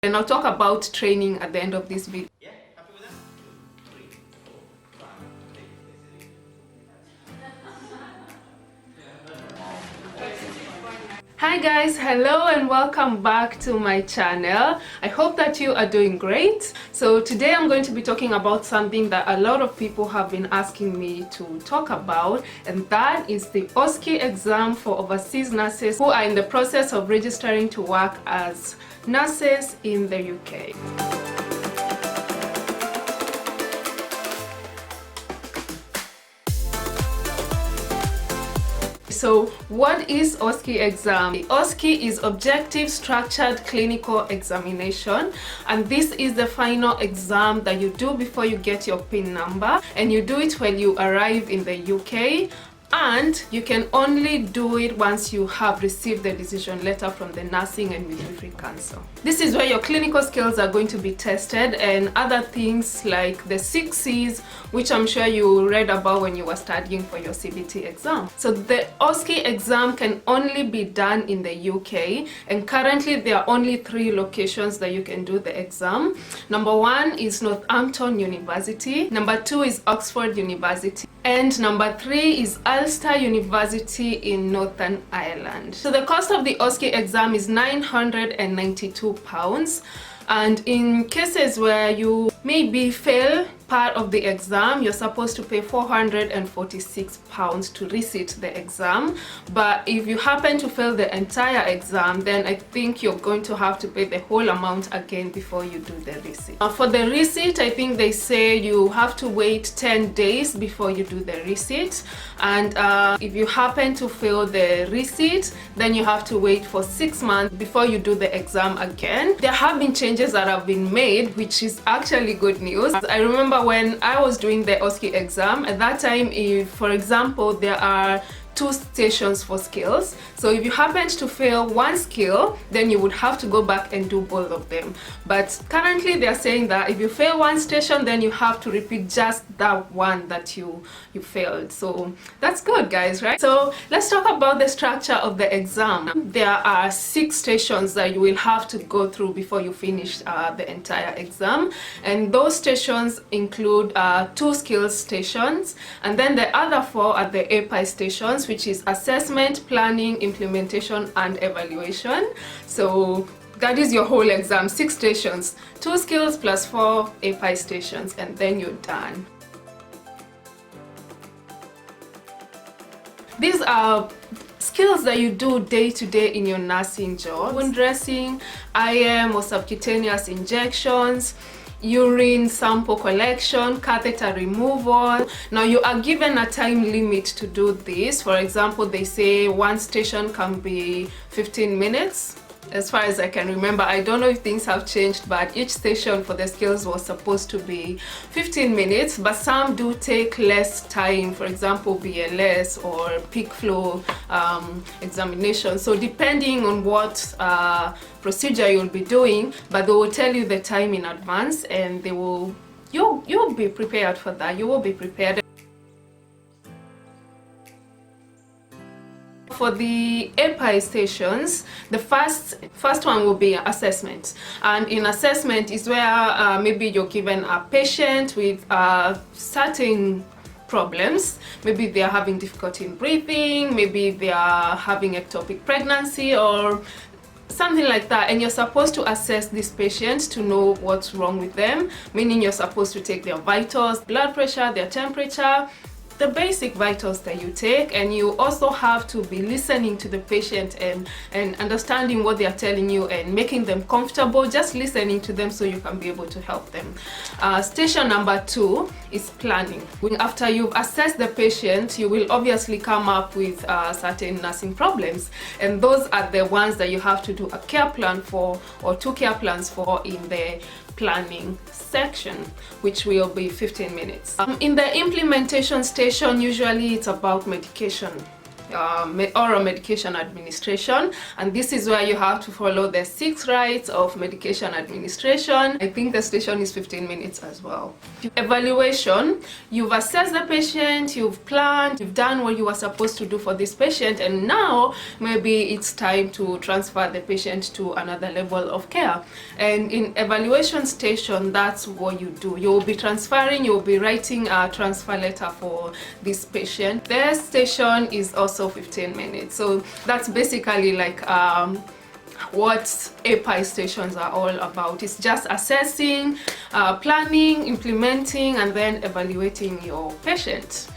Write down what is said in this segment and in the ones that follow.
And I'll talk about training at the end of this video. Yeah, happy with that? 2, 3, 4, 5, 6, 7. Hi guys, hello and welcome back to my channel. I hope that you are doing great. So today I'm going to be talking about something that a lot of people have been asking me to talk about, and that is the Osce exam for overseas nurses who are in the process of registering to work as nurses in the UK. So what is Osce exam? Osce is objective structured clinical examination, and this is the final exam that you do before you get your PIN number, and you do it when you arrive in the UK, and you can only do it once you have received the decision letter from the Nursing and Midwifery Council. This is where your clinical skills are going to be tested, and other things like the 6 C's, which I'm sure you read about when you were studying for your CBT exam. So the Osce exam can only be done in the UK, and currently there are only 3 locations that you can do the exam. Number 1 is Northampton University, number 2 is Oxford University, and number 3 is Ulster University in Northern Ireland. So the cost of the Osce exam is £992, and in cases where you maybe fail part of the exam, you're supposed to pay £446 to resit the exam. But if you happen to fail the entire exam, then I think you're going to have to pay the whole amount again before you do the resit. For the resit, I think they say you have to wait 10 days before you do the resit, and if you happen to fail the resit, then you have to wait for 6 months before you do the exam again. There have been changes that have been made, which is actually good news. I remember when I was doing the Osce exam, at that time, if for example there are 2 stations for skills, so if you happened to fail one skill, then you would have to go back and do both of them. But currently they are saying that if you fail one station, then you have to repeat just that one that you failed. So that's good, guys, right? So let's talk about the structure of the exam. There are 6 stations that you will have to go through before you finish the entire exam, and those stations include 2 skills stations, and then the other 4 are the API stations, which is assessment, planning, implementation, and evaluation. So that is your whole exam, 6 stations, 2 skills plus 4 API stations, and then you're done. These are skills that you do day to day in your nursing job: wound dressing, IM or subcutaneous injections, urine sample collection, catheter removal. Now you are given a time limit to do this. For example, they say one station can be 15 minutes. As far as I can remember, I don't know if things have changed, but each station for the skills was supposed to be 15 minutes, but some do take less time, for example BLS or peak flow examination. So depending on what procedure you'll be doing, but they will tell you the time in advance, and they will you'll be prepared for that. You will be prepared. For the API stations, the first one will be assessment, and in assessment is where maybe you're given a patient with certain problems. Maybe they are having difficulty in breathing, maybe they are having ectopic pregnancy or something like that, and you're supposed to assess this patient to know what's wrong with them, meaning you're supposed to take their vitals, blood pressure, their temperature, the basic vitals that you take, and you also have to be listening to the patient and understanding what they are telling you and making them comfortable, just listening to them so you can be able to help them. Station number 2 is planning. After you've assessed the patient, you will obviously come up with certain nursing problems, and those are the ones that you have to do a care plan for, or 2 care plans for, in the planning section, which will be 15 minutes. In the implementation station, usually it's about medication. oral medication administration, and this is where you have to follow the 6 rights of medication administration. I think the station is 15 minutes as well. Evaluation: you've assessed the patient, you've planned, you've done what you were supposed to do for this patient, and now maybe it's time to transfer the patient to another level of care. And in evaluation station, that's what you do. You'll be transferring, you'll be writing a transfer letter for this patient. Their station is also 15 minutes, so that's basically like what API stations are all about. It's just assessing, planning, implementing, and then evaluating your patient.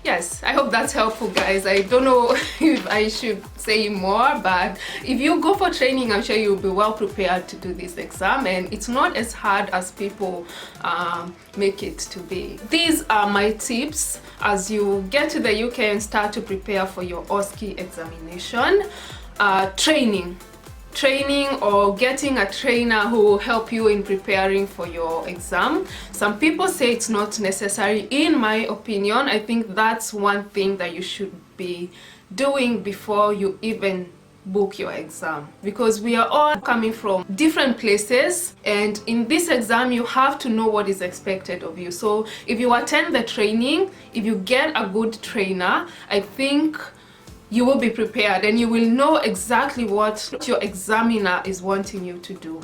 Yes, I hope that's helpful, guys. I don't know if I should say more, but if you go for training, I'm sure you'll be well prepared to do this exam, and it's not as hard as people make it to be. These are my tips as you get to the UK and start to prepare for your Osce examination. Training or getting a trainer who will help you in preparing for your exam. Some people say it's not necessary. In my opinion, I think that's one thing that you should be doing before you even book your exam, because we are all coming from different places, and in this exam you have to know what is expected of you. So if you attend the training, if you get a good trainer, I think you will be prepared and you will know exactly what your examiner is wanting you to do.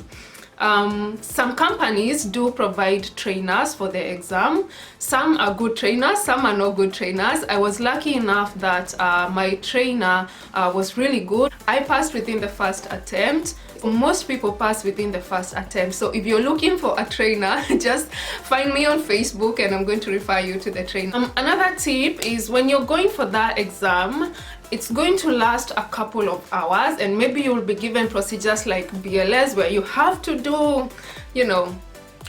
Some companies do provide trainers for the exam. Some are good trainers, some are not good trainers. I was lucky enough that my trainer was really good. I passed within the first attempt. Most people pass within the first attempt. So if you're looking for a trainer, just find me on Facebook and I'm going to refer you to the trainer. Another tip is when you're going for that exam, it's going to last a couple of hours, and maybe you'll be given procedures like BLS where you have to do, you know,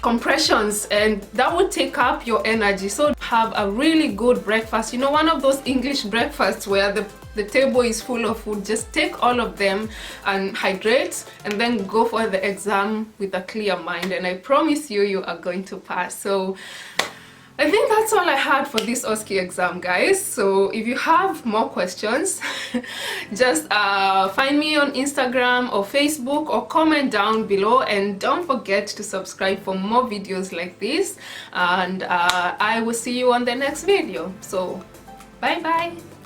compressions, and that would take up your energy. So have a really good breakfast, you know, one of those English breakfasts where the table is full of food. Just take all of them and hydrate, and then go for the exam with a clear mind, and I promise you, you are going to pass. So I think that's all I had for this Osce exam, guys. So if you have more questions, just find me on Instagram or Facebook, or comment down below, and don't forget to subscribe for more videos like this, and I will see you on the next video. So bye bye.